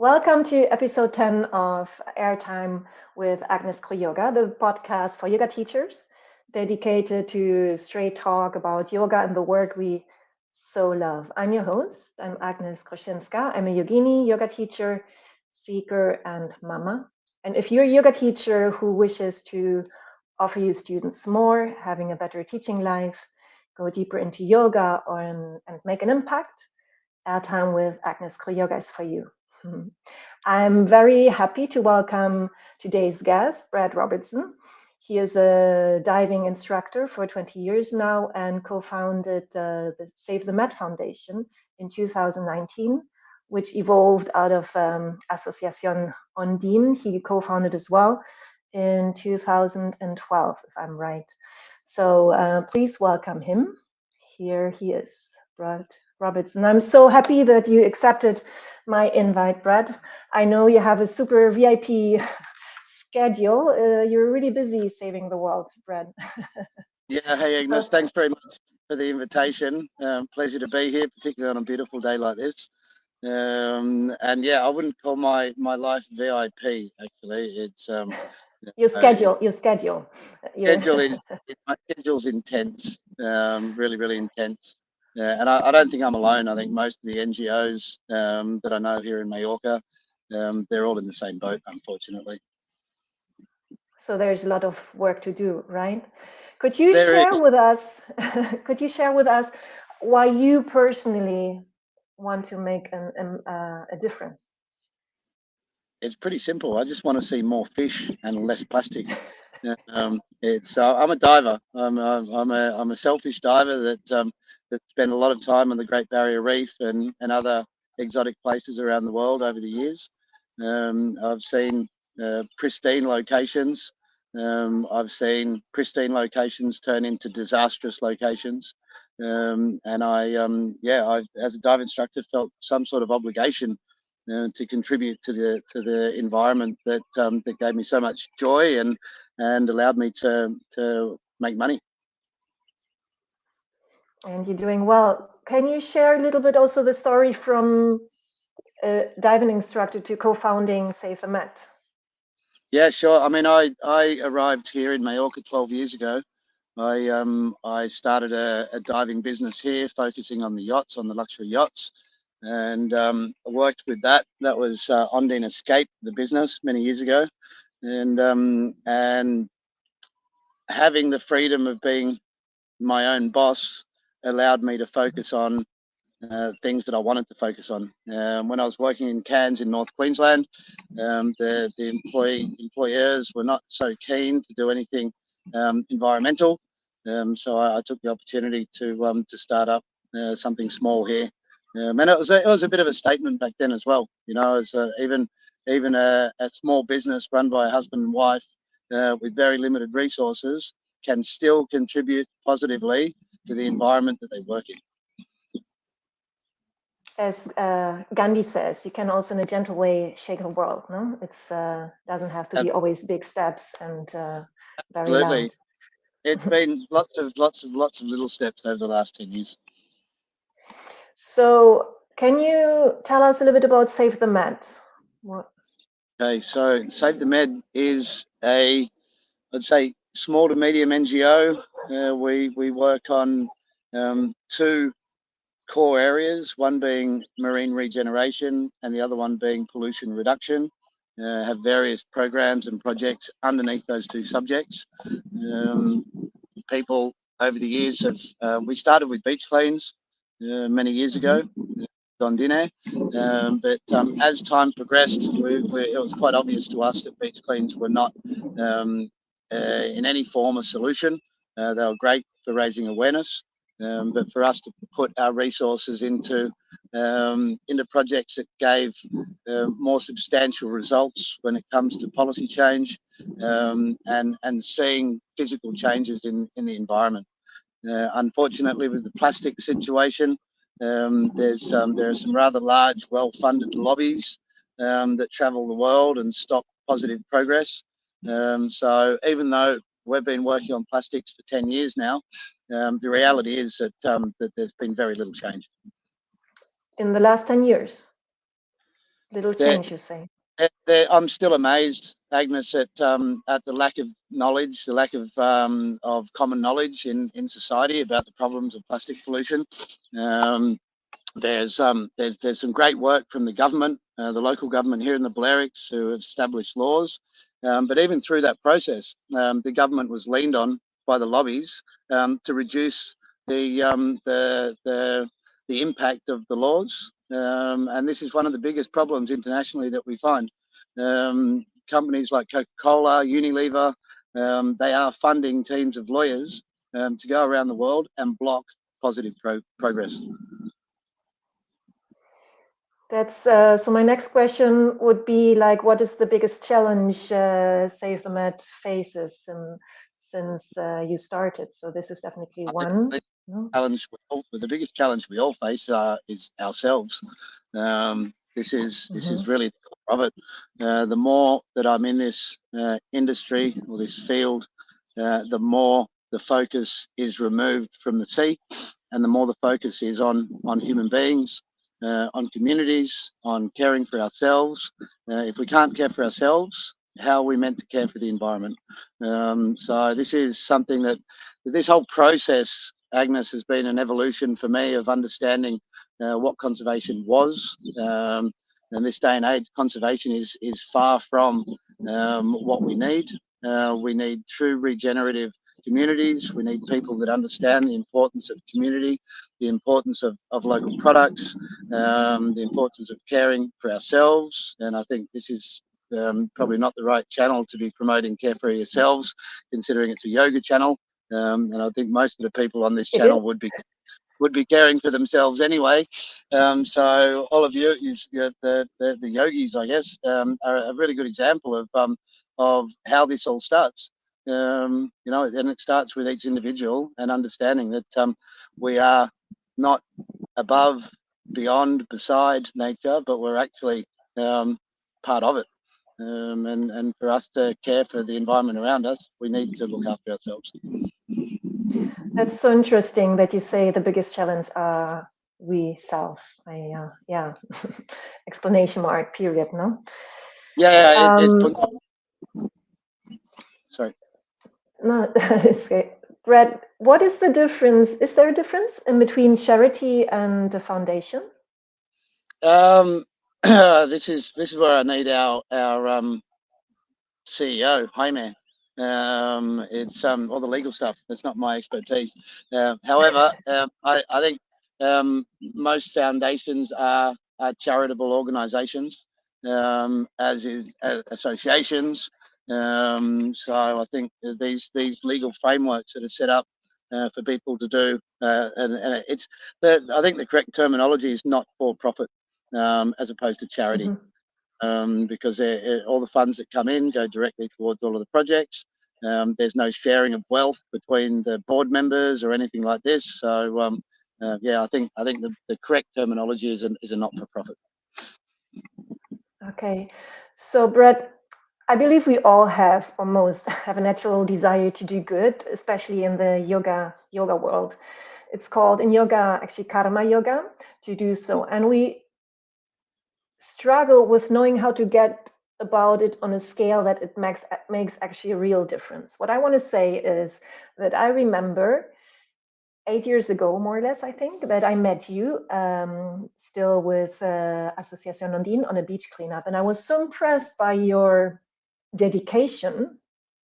Welcome to episode 10 of Airtime with Agnes Kru Yoga, the podcast for yoga teachers dedicated to straight talk about yoga and the work we so love. I'm your host. I'm Agnes Kru. I'm a yogini, yoga teacher, seeker, and mama. And if you're a yoga teacher who wishes to offer your students more, having a better teaching life, go deeper into yoga, and make an impact, Airtime with Agnes Kru Yoga is for you. I'm very happy to welcome today's guest, Brad Robertson. He is a diving instructor for 20 years now and co-founded the Save the Med Foundation in 2019, which evolved out of Asociación Ondine. He co-founded as well in 2012, if I'm right. So please welcome him. Here he is, Brad Robertson. I'm so happy that you accepted my invite, Brad. I know you have a super VIP schedule. You're really busy saving the world, Brad. Yeah, hey Agnes, thanks very much for the invitation. Pleasure to be here, particularly on a beautiful day like this. And yeah, I wouldn't call my life VIP. Actually, it's your schedule. My schedule's intense, really intense. And I don't think I'm alone. I think most of the NGOs that I know here in Mallorca, they're all in the same boat, unfortunately. So there's a lot of work to do, right? Could you share with us why you personally want to make a difference? It's pretty simple. I just want to see more fish and less plastic. I'm a diver. I'm a selfish diver that spent a lot of time on the Great Barrier Reef and other exotic places around the world over the years. I've seen pristine locations. I've seen pristine locations turn into disastrous locations. And I, as a dive instructor, felt some sort of obligation to contribute to the environment that gave me so much joy and allowed me to make money. And you're doing well. Can you share a little bit also the story from diving instructor to co-founding Save the Med? Yeah, sure. I mean, I arrived here in Mallorca 12 years ago. I started a diving business here, focusing on the yachts, on the luxury yachts, and I worked with that. That was Ondine Escape, the business, many years ago, and having the freedom of being my own boss allowed me to focus on things that I wanted to focus on. When I was working in Cairns in North Queensland, the employers were not so keen to do anything environmental, so I took the opportunity to start up something small here. And it was a bit of a statement back then as well. You know, as even a small business run by a husband and wife with very limited resources can still contribute positively to the environment that they work in. As Gandhi says, you can also in a gentle way shake the world. No, it's doesn't have to be always big steps and very loud. It's been lots of little steps over the last 10 years. So can you tell us a little bit about Save the Med? Okay, so Save the Med is I'd say, small to medium NGO. We work on two core areas, one being marine regeneration and the other one being pollution reduction. Have various programs and projects underneath those two subjects. People over the years have, we started with beach cleans many years ago, Ondine, but as time progressed, it was quite obvious to us that beach cleans were not in any form a solution. They were great for raising awareness, but for us to put our resources into projects that gave more substantial results when it comes to policy change and seeing physical changes in the environment. Unfortunately, with the plastic situation, there are some rather large, well-funded lobbies that travel the world and stop positive progress. So even though we've been working on plastics for 10 years now, the reality is that there's been very little change. In the last 10 years? Little They're, change, you say? I'm still amazed, Agnes, at the lack of knowledge, the lack of common knowledge in society about the problems of plastic pollution. Um, there's some great work from the government, the local government here in the Balearics, who have established laws. But even through that process, the government was leaned on by the lobbies to reduce the the impact of the laws. And this is one of the biggest problems internationally that we find. Companies like Coca-Cola, Unilever, they are funding teams of lawyers to go around the world and block positive progress. That's so my next question would be like, what is the biggest challenge Save the Med faces since you started? So this is definitely I think one. the biggest challenge we all face is ourselves. This is really the core of it. The more that I'm in this industry or this field, the more the focus is removed from the sea, and the more the focus is on human beings, on communities, on caring for ourselves. If we can't care for ourselves, how are we meant to care for the environment? So this is something that this whole process, Agnes, has been an evolution for me of understanding what conservation was. In this day and age, conservation is far from what we need. We need true regenerative communities. We need people that understand the importance of community, the importance of local products, the importance of caring for ourselves. And I think this is probably not the right channel to be promoting care for yourselves, considering it's a yoga channel. And I think most of the people on this channel would be caring for themselves anyway. So all of you, the yogis, I guess, are a really good example of how this all starts. You know, and it starts with each individual and understanding that we are not above, beyond, beside nature, but we're actually part of it. And for us to care for the environment around us, we need to look after ourselves. That's so interesting that you say the biggest challenge are we self. Yeah, explanation mark period. No. Yeah. Sorry. No, it's okay. Brad, what is the difference? Is there a difference in between charity and a foundation? This is where I need our CEO, Jaime. It's all the legal stuff. That's not my expertise. However, I think most foundations are charitable organisations, as is associations. So I think these legal frameworks that are set up for people to do, and it's I think the correct terminology is not for profit, as opposed to charity. Because all the funds that come in go directly towards all of the projects. There's no sharing of wealth between the board members or anything like this. So yeah, I think the correct terminology is a not-for-profit. Okay, so Brad, I believe we all have, or most have, a natural desire to do good, especially in the yoga world. It's called in yoga actually karma yoga, to do so, and we struggle with knowing how to get about it on a scale that it makes actually a real difference. What I want to say is that I remember 8 years ago, more or less, I think, that I met you still with Associación Ondine on a beach cleanup. And I was so impressed by your dedication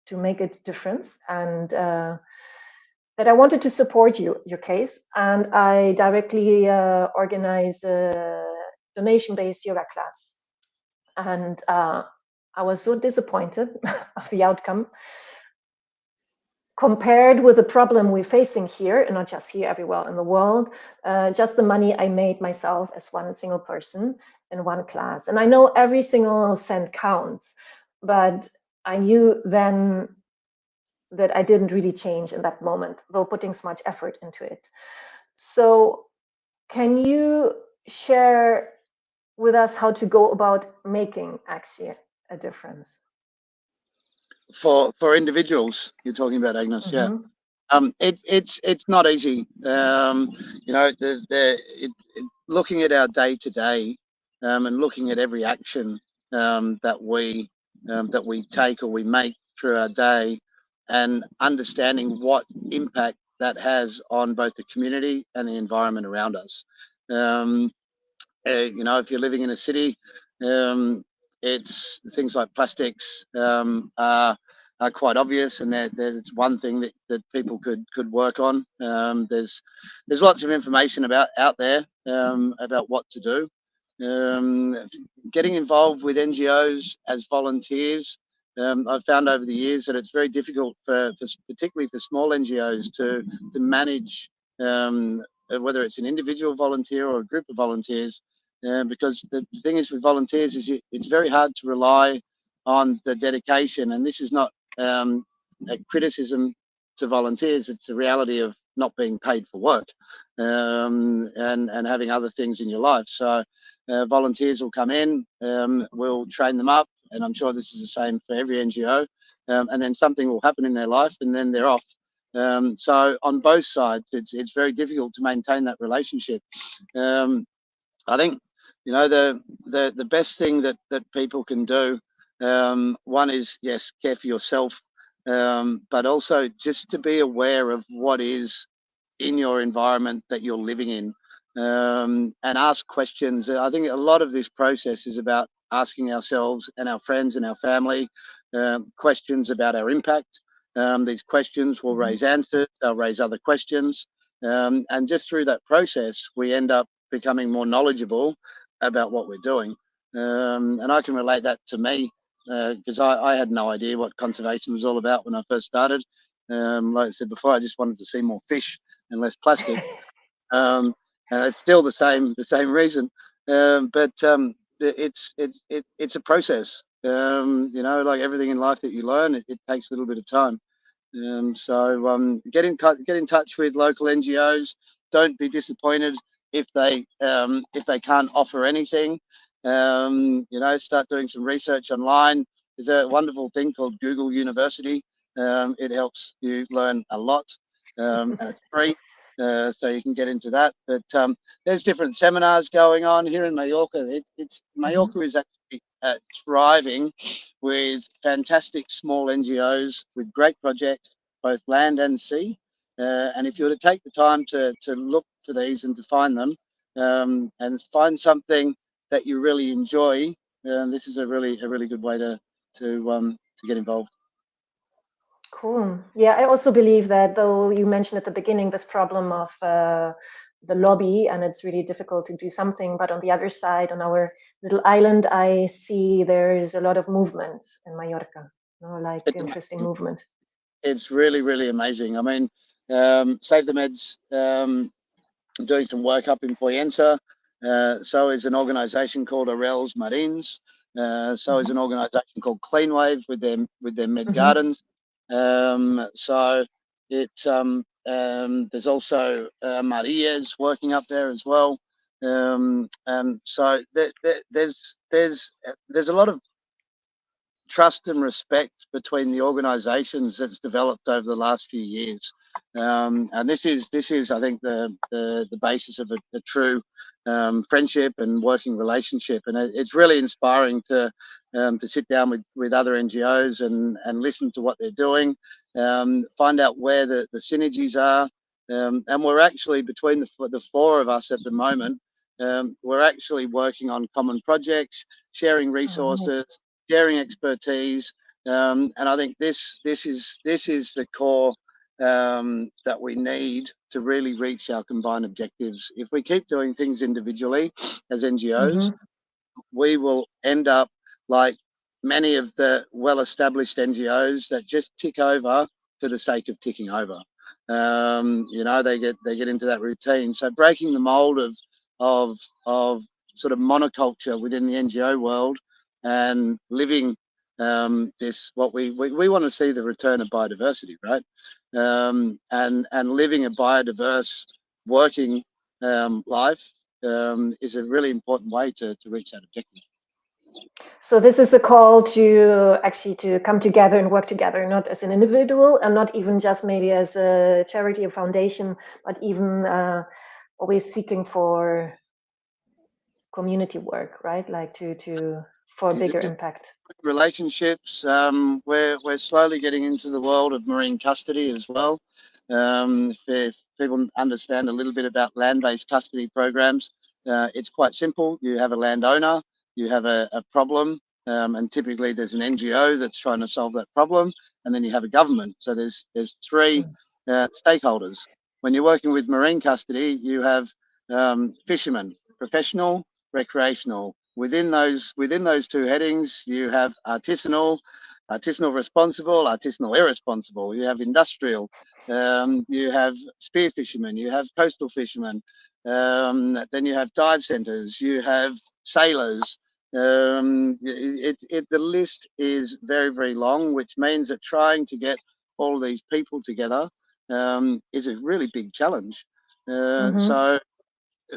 to make a difference, and that I wanted to support your case. And I directly organized a donation-based yoga class. And I was so disappointed of the outcome compared with the problem we're facing here, and not just here, everywhere in the world. Just the money I made myself as one single person in one class. And I know every single cent counts, but I knew then that I didn't really change in that moment, though putting so much effort into it. So can you share with us how to go about making actually a difference? For individuals, you're talking about, Agnes, yeah. It's not easy. You know, looking at our day to day, and looking at every action that we take or we make through our day, and understanding what impact that has on both the community and the environment around us. Um, if you're living in a city, it's things like plastics are quite obvious, and there's one thing that people could work on. There's lots of information out there about what to do. Um, Getting involved with NGOs as volunteers, I've found over the years that it's very difficult for particularly for small NGOs to manage, whether it's an individual volunteer or a group of volunteers, because the thing is with volunteers is it's very hard to rely on the dedication, and this is not a criticism to volunteers. It's the reality of not being paid for work, and having other things in your life. So volunteers will come in, we'll train them up, and I'm sure this is the same for every NGO, and then something will happen in their life and then they're off. So on both sides, it's very difficult to maintain that relationship. I think the best thing that people can do, one is, yes, care for yourself, but also just to be aware of what is in your environment that you're living in, and ask questions. I think a lot of this process is about asking ourselves and our friends and our family questions about our impact. These questions will raise answers, they'll raise other questions, and just through that process, we end up becoming more knowledgeable about what we're doing. And I can relate that to me, because I had no idea what conservation was all about when I first started. Like I said before, I just wanted to see more fish and less plastic. It's still the same reason, but it's a process. Like everything in life that you learn, it takes a little bit of time. So get in touch with local NGOs. Don't be disappointed if they can't offer anything. Start doing some research online. There's a wonderful thing called Google University. It helps you learn a lot, and it's free, so you can get into that. But there's different seminars going on here in Mallorca. Mallorca is actually thriving with fantastic small NGOs with great projects, both land and sea. And if you were to take the time to look for these and to find them, and find something that you really enjoy, this is a really good way to get involved. Cool. Yeah, I also believe that, though you mentioned at the beginning this problem of the lobby, and it's really difficult to do something, but on the other side, on our little island, I see there's a lot of movement in Mallorca, like It's interesting amazing. movement. It's really amazing. I mean, Save the Meds doing some work up in Poyenta. So is an organisation called Arels Marines. So is an organisation called Clean Wave with their med gardens. So it's there's also Maria's working up there as well. So there's a lot of trust and respect between the organisations that's developed over the last few years, and this is I think the basis of a true friendship and working relationship, and it's really inspiring to sit down with other NGOs and listen to what they're doing, find out where the synergies are, and we're actually between the four of us at the moment. We're actually working on common projects, sharing resources, sharing expertise, and I think this is the core that we need to really reach our combined objectives. If we keep doing things individually as NGOs, we will end up like many of the well-established NGOs that just tick over for the sake of ticking over. They get into that routine. So breaking the mold of sort of monoculture within the NGO world and living this what we want to see the return of biodiversity, right? And living a biodiverse working life is a really important way to reach that objective. So this is a call to actually to come together and work together, not as an individual and not even just maybe as a charity or foundation, but even always seeking for community work, right? Like for a bigger impact. Relationships. We're slowly getting into the world of marine custody as well. If people understand a little bit about land-based custody programs, it's quite simple. You have a landowner, you have a problem, and typically there's an NGO that's trying to solve that problem, and then you have a government. So there's three stakeholders. When you're working with marine custody, you have fishermen, professional, recreational. Within those two headings, you have artisanal responsible, artisanal irresponsible. You have industrial. You have spear fishermen. You have coastal fishermen. Then you have dive centres. You have sailors. The list is very, very long, which means that trying to get all of these people together is a really big challenge. So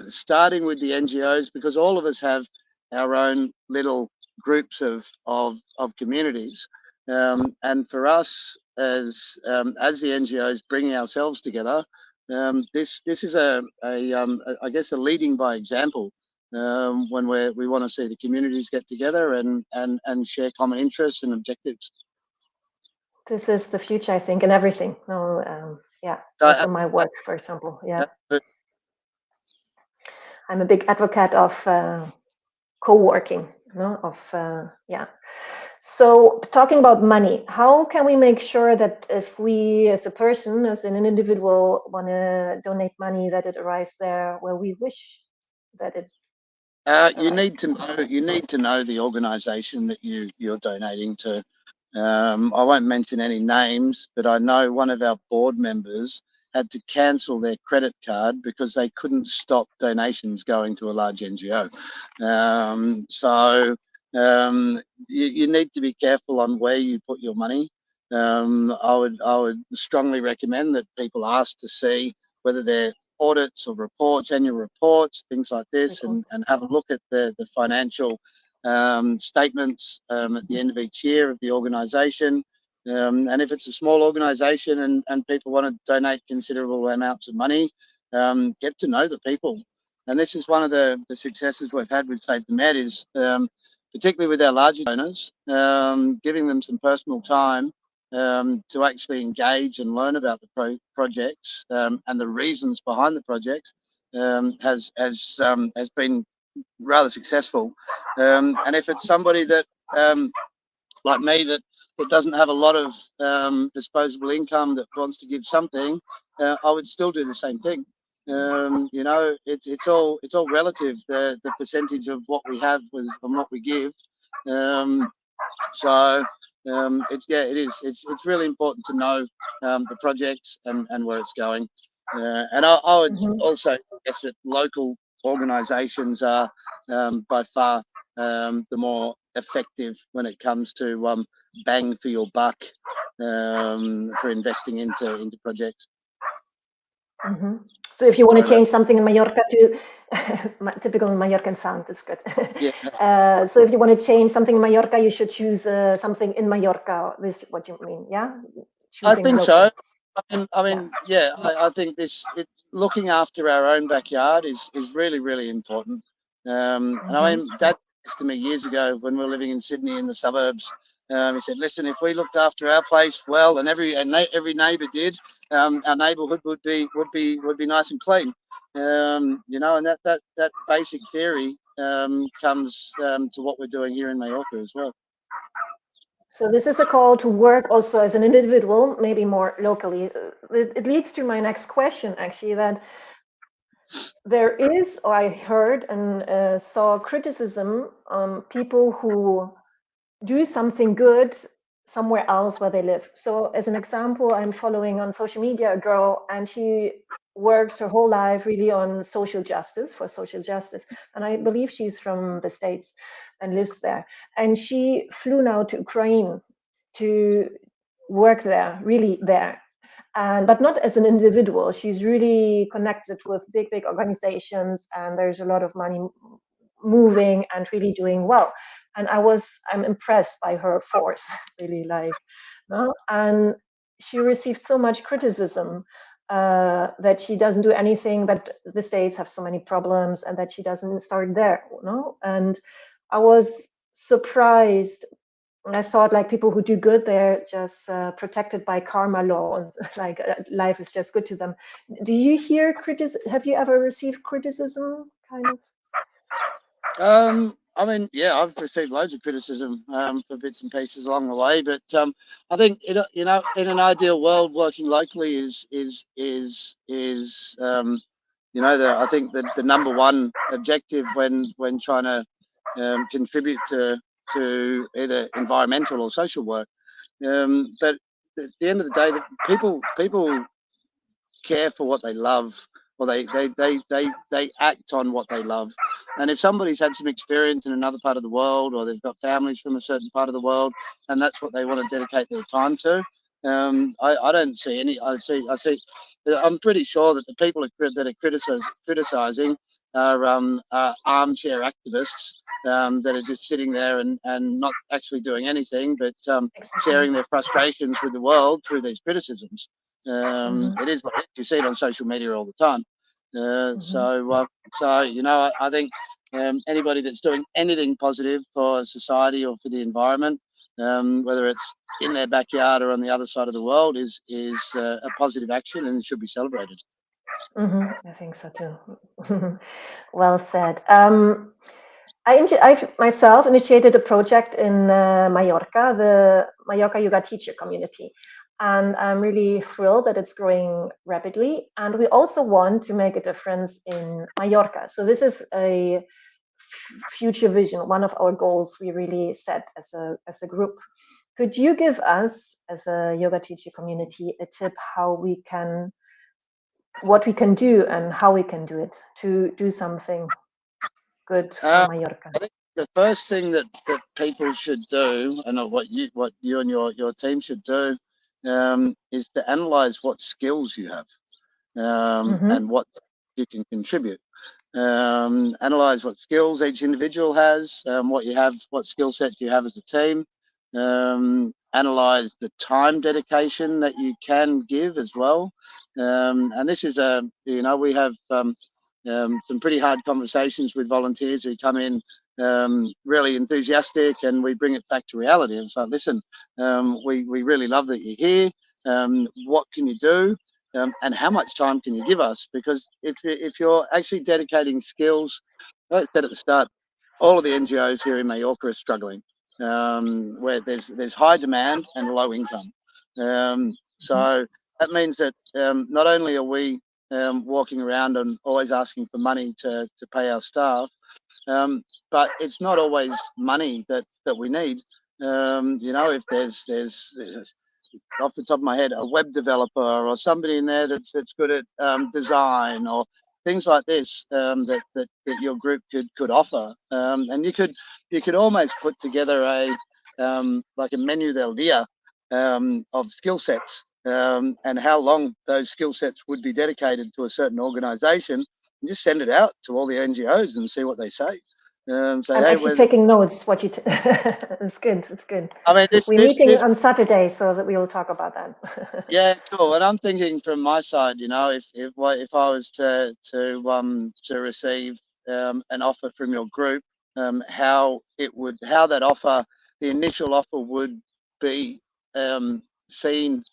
starting with the NGOs, because all of us have our own little groups of communities, and for us as the NGOs bringing ourselves together, this is I guess a leading by example when we want to see the communities get together and share common interests and objectives. This is the future, I think, in everything. No, also my work, for example. Yeah. I'm a big advocate of co-working, So talking about money, how can we make sure that if we as a person, as an individual, want to donate money, that it arrives there where we wish that it you need to know the organisation that you're donating to. I won't mention any names, but I know one of our board members had to cancel their credit card because they couldn't stop donations going to a large NGO. You need to be careful on where you put your money. I would strongly recommend that people ask to see whether they're audits or reports, annual reports, things like this, and have a look at the financial statements at the end of each year of the organisation. And if it's a small organisation and people want to donate considerable amounts of money, get to know the people. And this is one of the successes we've had with Save the Med is particularly with our larger donors, giving them some personal time to actually engage and learn about the projects and the reasons behind the projects has been rather successful. And if it's somebody that like me that doesn't have a lot of disposable income that wants to give something, I would still do the same thing. It's all relative, the percentage of what we have and what we give. It's really important to know the projects and where it's going. And I would also guess that local organisations are by far the more effective when it comes to bang for your buck for investing into projects. So if you want to change something in Mallorca to typical Mallorcan sound, it's good. Yeah. So if you want to change something in Mallorca, you should choose something in Mallorca. This is what you mean, yeah? I think so. I think looking after our own backyard is really, really important. And I mean, Dad said to me years ago when we were living in Sydney in the suburbs, he said, "Listen, if we looked after our place well, and every neighbour did, our neighbourhood would be nice and clean." And that basic theory comes to what we're doing here in Mallorca as well. So this is a call to work also as an individual, maybe more locally. It leads to my next question, actually, that there is, or I heard and saw criticism on people who do something good somewhere else where they live. So as an example, I'm following on social media a girl, and she works her whole life really on social justice. And I believe she's from the States and lives there. And she flew now to Ukraine to work there, really there. But not as an individual. She's really connected with big organizations, and there's a lot of money moving and really doing well. And I'm impressed by her force, really, and she received so much criticism that she doesn't do anything, that the States have so many problems, and that she doesn't start there, you know. And I was surprised. And I thought, like, people who do good, they're just protected by karma law, and like life is just good to them. Do you hear criticism? Have you ever received criticism, kind of? I mean, yeah, I've received loads of criticism for bits and pieces along the way, but I think you know, in an ideal world, working locally is you know, I think the number one objective when trying to contribute to either environmental or social work. But at the end of the day, people care for what they love, or they act on what they love. And if somebody's had some experience in another part of the world, or they've got families from a certain part of the world, and that's what they want to dedicate their time to, I don't see any. I see. I'm pretty sure that the people that are criticizing are armchair activists that are just sitting there and not actually doing anything, but Exactly. sharing their frustrations with the world through these criticisms. Mm-hmm. It is what it is. You see it on social media all the time. Mm-hmm. So you know, I think anybody that's doing anything positive for society or for the environment, whether it's in their backyard or on the other side of the world, is a positive action and should be celebrated. Mm-hmm. I think so too. Well said. I've myself initiated a project in Mallorca, the Mallorca Yoga teacher community. And I'm really thrilled that it's growing rapidly. And we also want to make a difference in Mallorca. So this is a future vision, one of our goals we really set as a group. Could you give us, as a yoga teacher community, a tip how we can, what we can do and how we can do it to do something good for Uh, Mallorca? I think the first thing that people should do, and what you and your team should do, is to analyze what skills you have Mm-hmm. and what you can contribute. Analyze what skills each individual has, what you have, what skill sets you have as a team. Analyze the time dedication that you can give as well. And this is you know, we have some pretty hard conversations with volunteers who come in really enthusiastic, and we bring it back to reality. And so, listen, we really love that you're here. What can you do? And how much time can you give us? Because if you're actually dedicating skills, like I said at the start, all of the NGOs here in Mallorca are struggling, where there's high demand and low income. So that means that not only are we walking around and always asking for money to pay our staff, but it's not always money that we need. You know, if there's off the top of my head, a web developer or somebody in there that's good at design or things like this, that your group could offer, and you could almost put together a like a menu del dia of skill sets, and how long those skill sets would be dedicated to a certain organisation, and just send it out to all the NGOs and see what they say. Say, I'm hey, actually taking notes. What you? It's good. It's good. I mean, We're meeting on Saturday, so that we will talk about that. yeah, cool. And I'm thinking from my side, you know, if I was to receive an offer from your group, how that offer, the initial offer would be seen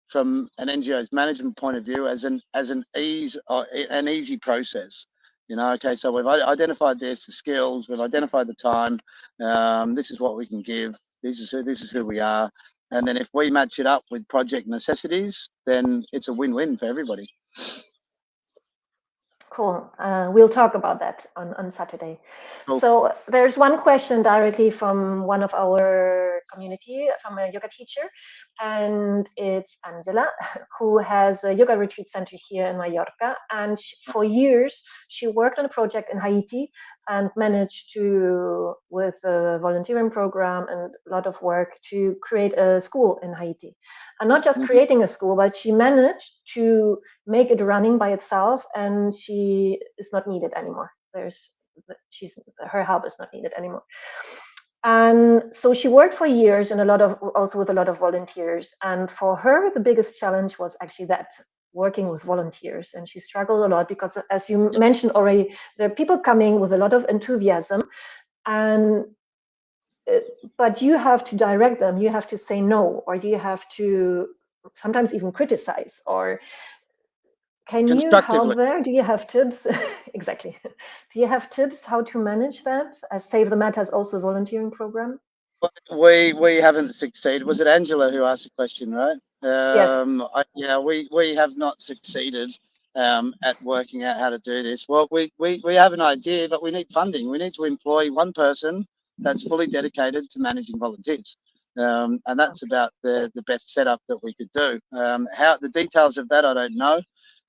from an NGO's management point of view as an easy process. You know, okay, so we've identified this, the skills, we've identified the time. This is what we can give. This is who we are. And then if we match it up with project necessities, then it's a win-win for everybody. Cool. We'll talk about that on Saturday. Cool. So there's one question directly from one of our community, from a yoga teacher, and it's Angela, who has a yoga retreat center here in Mallorca. And for years, she worked on a project in Haiti and managed to, with a volunteering program and a lot of work, to create a school in Haiti. And not just creating a school, but she managed to make it running by itself, and she is not needed anymore. Her help is not needed anymore. And so she worked for years and also with a lot of volunteers. And for her, the biggest challenge was actually that working with volunteers, and she struggled a lot because, as you mentioned already, there are people coming with a lot of enthusiasm, and but you have to direct them. You have to say no, or you have to sometimes even criticize. Or can you Constructively. help there? Do you have tips? Exactly. Do you have tips how to manage that? As Save the Mat has also a volunteering program. We haven't succeeded. Was it Angela who asked the question, right? Yes. Yeah, we have not succeeded at working out how to do this. Well, we have an idea, but we need funding. We need to employ one person that's fully dedicated to managing volunteers. And that's about the best setup that we could do. How the details of that, I don't know.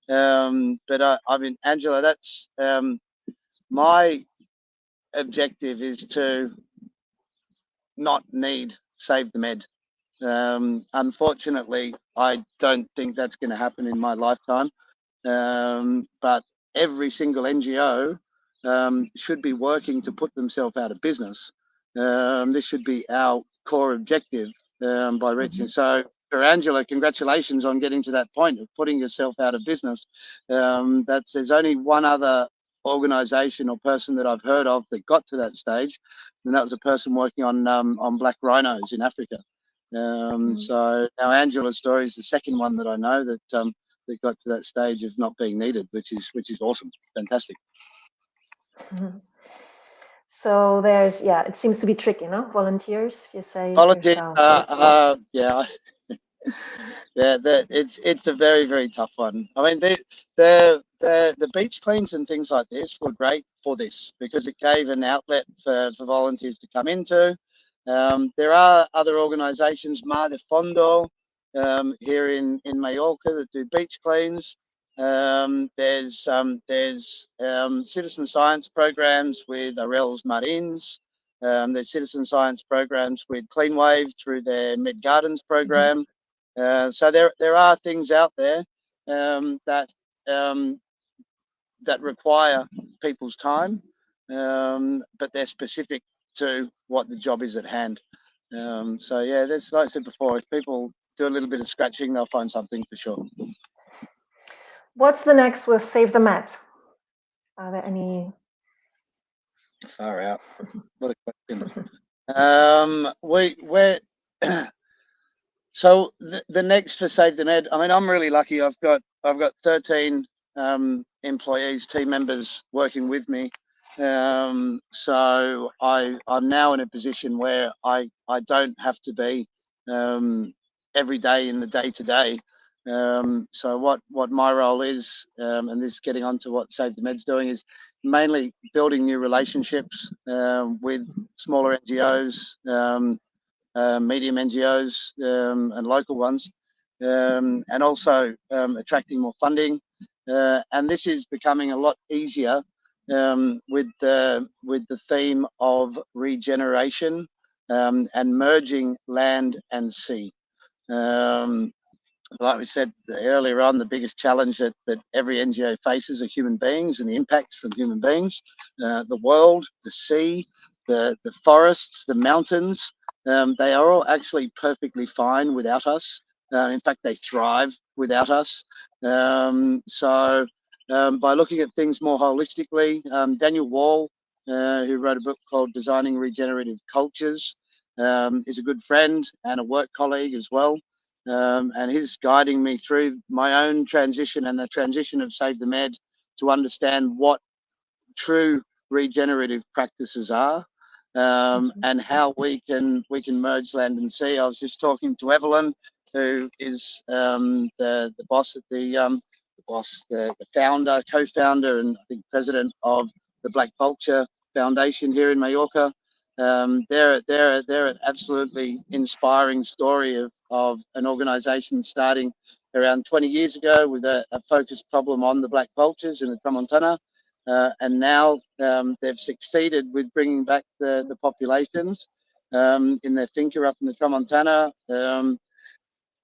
But I mean, Angela, that's my objective is to not need Save the Med. Unfortunately, I don't think that's going to happen in my lifetime. But every single NGO should be working to put themselves out of business. This should be our core objective by reaching. So for Angela, congratulations on getting to that point of putting yourself out of business. There's only one other organisation or person that I've heard of that got to that stage, and that was a person working on black rhinos in Africa. So now Angela's story is the second one that I know that got to that stage of not being needed, which is awesome, fantastic. So there's, yeah, it seems to be tricky, no? Volunteers, you say Volunteers, yourself. yeah, yeah, it's a very, very tough one. I mean, the beach cleans and things like this were great for this because it gave an outlet for volunteers to come into. There are other organisations, Mar de Fondo, here in Mallorca that do beach cleans. There's citizen science programs with Arels Marins. There's citizen science programs with Cleanwave through their Med Gardens program. So there are things out there that that require people's time, but they're specific to what the job is at hand. So yeah, there's, like I said before, if people do a little bit of scratching, they'll find something for sure. What's the next with Save the Mat? Are there any? Far out. What a question. We're so the next for Save the Med. I mean, I'm really lucky. I've got 13 employees, team members working with me. So I'm now in a position where I don't have to be every day in the day to day. So what my role is, and this is getting on to what Save the Med's doing, is mainly building new relationships with smaller NGOs, medium NGOs, and local ones, and also attracting more funding. And this is becoming a lot easier with the theme of regeneration and merging land and sea. Like we said earlier on, the biggest challenge that every NGO faces are human beings and the impacts from human beings, the world, the sea, the forests, the mountains. They are all actually perfectly fine without us. In fact, they thrive without us. By looking at things more holistically, Daniel Wall, who wrote a book called Designing Regenerative Cultures, is a good friend and a work colleague as well. And he's guiding me through my own transition and the transition of Save the Med to understand what true regenerative practices are, and how we can merge land and sea. I was just talking to Evelyn, who is the boss at the founder, co-founder, and I think president of the Black Vulture Foundation here in Mallorca. They're an absolutely inspiring story of an organisation starting around 20 years ago with a focused problem on the black vultures in the Tramontana, and now they've succeeded with bringing back the populations in their finca up in the Tramontana,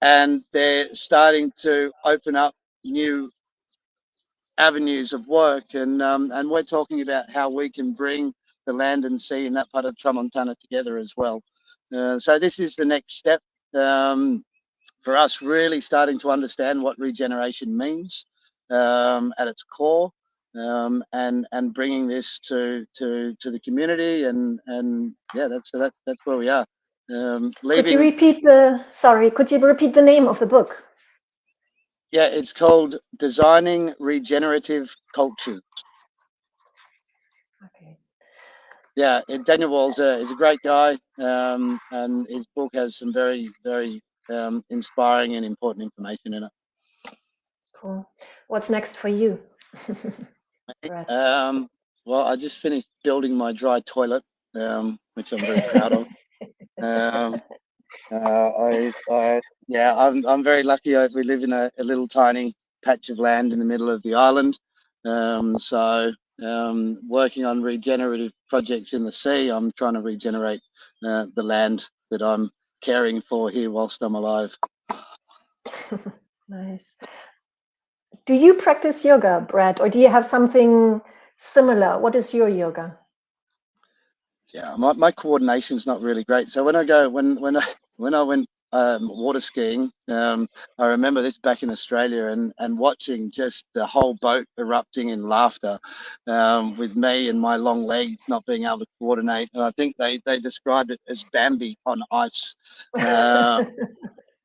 and they're starting to open up new avenues of work, and we're talking about how we can bring the land and sea in that part of Tramontana together as well. So this is the next step. for us really starting to understand what regeneration means at its core, and bringing this to the community, and yeah, that's where we are. Could you Leaving. repeat could you repeat the name of the book? Yeah, it's called Designing Regenerative Cultures. Okay. Yeah, Daniel Walls is a great guy, and his book has some very, very inspiring and important information in it. Cool. What's next for you, Brad? Well, I just finished building my dry toilet, which I'm very proud of. Um, yeah, I'm very lucky. We live in a little tiny patch of land in the middle of the island. So working on regenerative projects in the sea, I'm trying to regenerate the land that I'm caring for here whilst I'm alive. Nice. Do you practice yoga, Brad, or do you have something similar? What is your yoga? Yeah, my coordination's not really great. So when I went water skiing, I remember this back in Australia, and watching just the whole boat erupting in laughter, with me and my long legs not being able to coordinate. And I think they described it as Bambi on ice.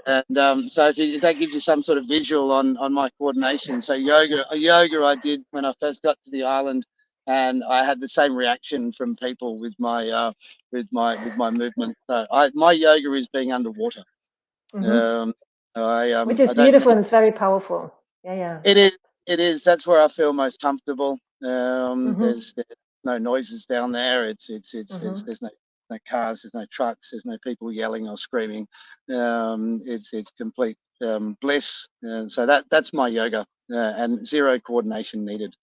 And so if that gives you some sort of visual on my coordination. So yoga I did when I first got to the island, and I had the same reaction from people with my movement. So my yoga is being underwater. Mm-hmm. Which I is don't beautiful need. and it's very powerful. Yeah. It is. That's where I feel most comfortable. Mm-hmm. There's no noises down there. Mm-hmm. There's no cars, there's no trucks, there's no people yelling or screaming. It's complete bliss. So that's my yoga, and zero coordination needed.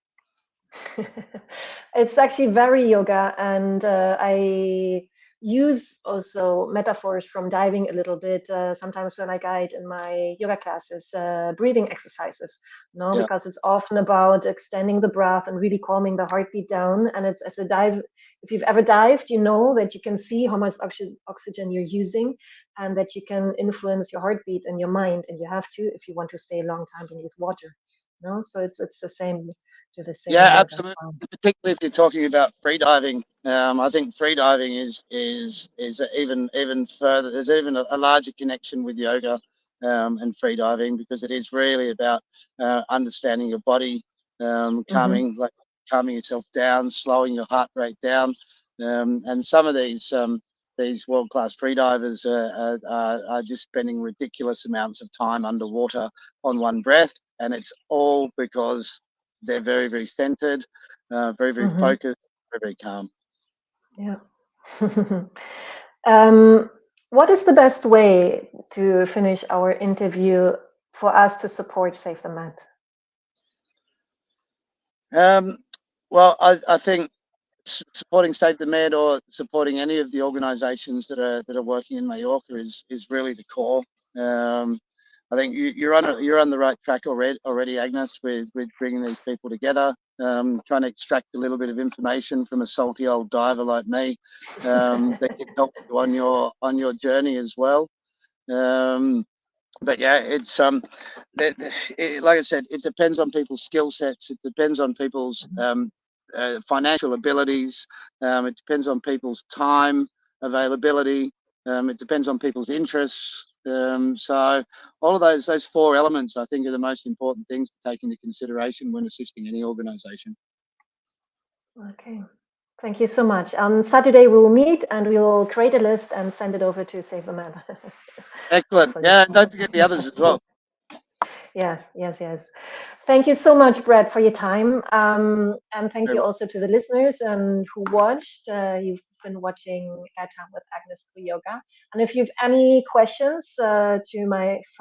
It's actually very yoga, and I use also metaphors from diving a little bit sometimes when I guide in my yoga classes, breathing exercises, no, Yeah, because it's often about extending the breath and really calming the heartbeat down. And it's as a dive, if you've ever dived, you know that you can see how much oxygen you're using, and that you can influence your heartbeat and your mind, and you have to if you want to stay a long time beneath water. No, so it's the same. Do the same yeah, work as absolutely. well. Particularly if you're talking about free diving, I think free diving is even further. There's even a larger connection with yoga and free diving, because it is really about understanding your body, Mm-hmm. calming yourself down, slowing your heart rate down, and some of these world-class free divers are just spending ridiculous amounts of time underwater on one breath, and it's all because they're very, very centered, very, very Mm-hmm. focused, very, very calm. Yeah. um, what is the best way to finish our interview for us to support Save the Mat? Um, well, I think supporting Save the Med, or supporting any of the organisations that are working in Mallorca, is really the core. Um, I think you're on the right track already, Agnes, with bringing these people together, trying to extract a little bit of information from a salty old diver like me, that can help you on your journey as well. Um, but yeah, it's like I said, it depends on people's skill sets. It depends on people's financial abilities. It depends on people's time availability. It depends on people's interests. So all of those four elements, I think, are the most important things to take into consideration when assisting any organisation. Okay. Thank you so much. On Saturday, we'll meet and we'll create a list and send it over to Save the Mat. Excellent. For this Yeah, and don't one. forget the others as well. Yes. Thank you so much, Brad, for your time. And thank Very you well. also to the listeners and who watched. You've been watching Airtime with Agnes Kru Yoga. And if you've any questions for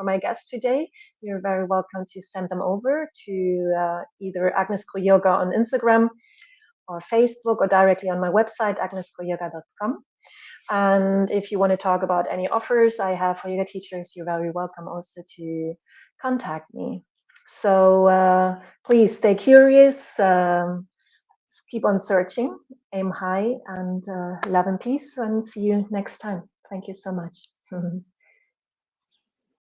my guest today, you're very welcome to send them over to either Agnes Kru Yoga on Instagram or Facebook, or directly on my website, agneskruyoga.com. And if you want to talk about any offers I have for yoga teachers, you're very welcome also to contact me. So please stay curious, keep on searching, aim high, and love and peace, and see you next time. Thank you so much.